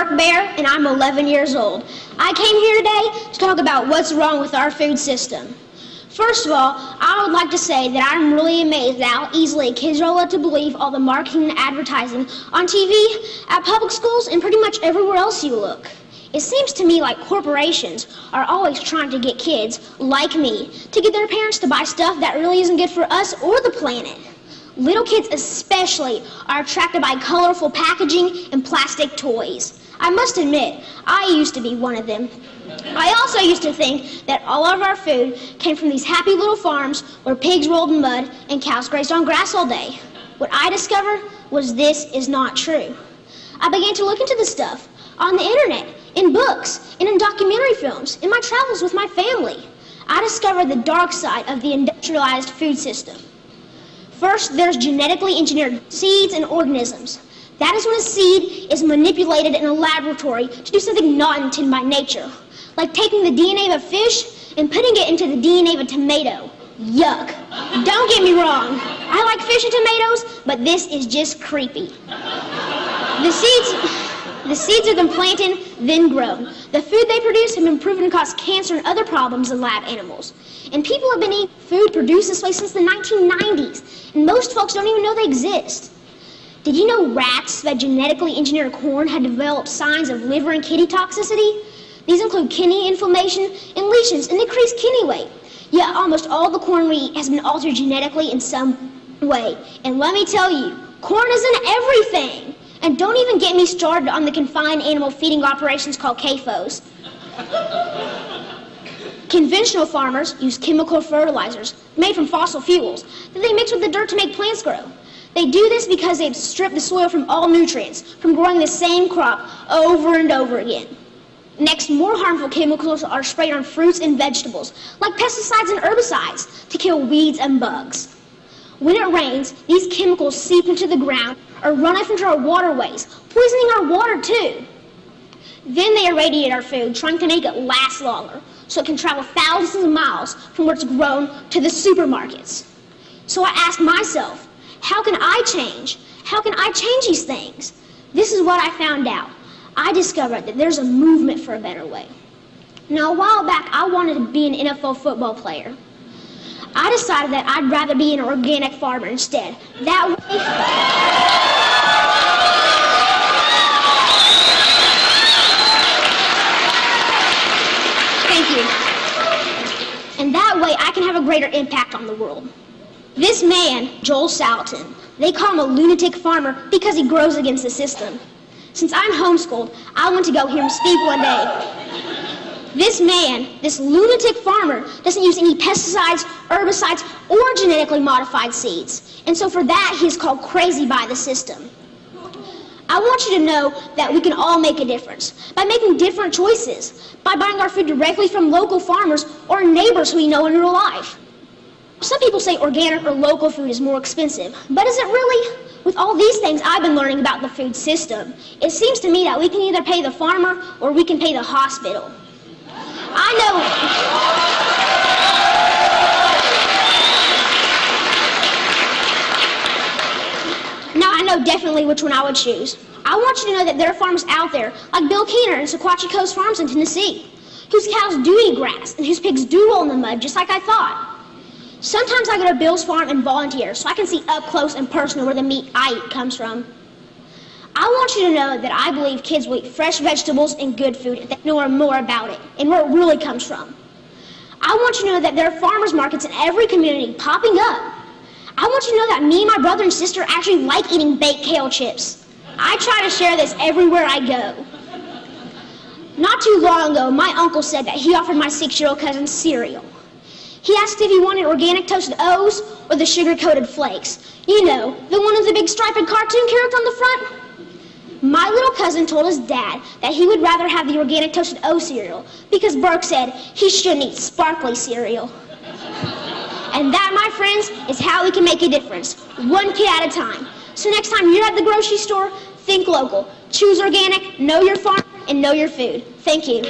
Dark Bear, and I'm 11 years old. I came here today to talk about what's wrong with our food system. First of all, I would like to say that I'm really amazed at how easily kids are led to believe all the marketing and advertising on TV, at public schools, and pretty much everywhere else you look. It seems to me like corporations are always trying to get kids, like me, to get their parents to buy stuff that really isn't good for us or the planet. Little kids especially are attracted by colorful packaging and plastic toys. I must admit, I used to be one of them. I also used to think that all of our food came from these happy little farms where pigs rolled in mud and cows grazed on grass all day. What I discovered was this is not true. I began to look into this stuff on the internet, in books, and in documentary films, in my travels with my family. I discovered the dark side of the industrialized food system. First, there's genetically engineered seeds and organisms. That is when a seed is manipulated in a laboratory to do something not intended by nature, like taking the DNA of a fish and putting it into the DNA of a tomato. Yuck. Don't get me wrong. I like fish and tomatoes, but this is just creepy. The seeds are then planted, then grown. The food they produce have been proven to cause cancer and other problems in lab animals. And people have been eating food produced this way since the 1990s, and most folks don't even know they exist. Did you know rats that genetically engineered corn had developed signs of liver and kidney toxicity? These include kidney inflammation and lesions and increased kidney weight. Yet almost all the corn we eat has been altered genetically in some way. And let me tell you, corn isn't everything. And don't even get me started on the confined animal feeding operations called CAFOs. Conventional farmers use chemical fertilizers made from fossil fuels that they mix with the dirt to make plants grow. They do this because they've stripped the soil from all nutrients from growing the same crop over and over again. Next, more harmful chemicals are sprayed on fruits and vegetables, like pesticides and herbicides, to kill weeds and bugs. When it rains, these chemicals seep into the ground or run off into our waterways, poisoning our water too. Then they irradiate our food, trying to make it last longer, so it can travel thousands of miles from where it's grown to the supermarkets. So I asked myself, how can I change? How can I change these things? This is what I found out. I discovered that there's a movement for a better way. Now, a while back, I wanted to be an NFL football player. I decided that I'd rather be an organic farmer instead. That way... Thank you. And that way, I can have a greater impact on the world. This man, Joel Salatin, they call him a lunatic farmer because he grows against the system. Since I'm homeschooled, I went to go hear him speak one day. This man, this lunatic farmer, doesn't use any pesticides, herbicides, or genetically modified seeds. And so for that, he's called crazy by the system. I want you to know that we can all make a difference by making different choices, by buying our food directly from local farmers or neighbors who we know in real life. Some people say organic or local food is more expensive, but is it really? With all these things I've been learning about the food system, it seems to me that we can either pay the farmer or we can pay the hospital. I know definitely which one I would choose. I want you to know that there are farmers out there, like Bill Keener and Sequatchie Coast Farms in Tennessee, whose cows do eat grass and whose pigs do roll in the mud just like I thought. Sometimes I go to Bill's farm and volunteer so I can see up close and personal where the meat I eat comes from. I want you to know that I believe kids will eat fresh vegetables and good food if they know more about it and where it really comes from. I want you to know that there are farmers markets in every community popping up. I want you to know that me and my brother and sister actually like eating baked kale chips. I try to share this everywhere I go. Not too long ago, my uncle said that he offered my 6-year-old cousin cereal. He asked if he wanted organic toasted O's or the sugar-coated flakes. You know, the one with the big striped cartoon character on the front. My little cousin told his dad that he would rather have the organic toasted O cereal because Burke said he shouldn't eat sparkly cereal. And that, my friends, is how we can make a difference, one kid at a time. So next time you're at the grocery store, think local. Choose organic, know your farm, and know your food. Thank you.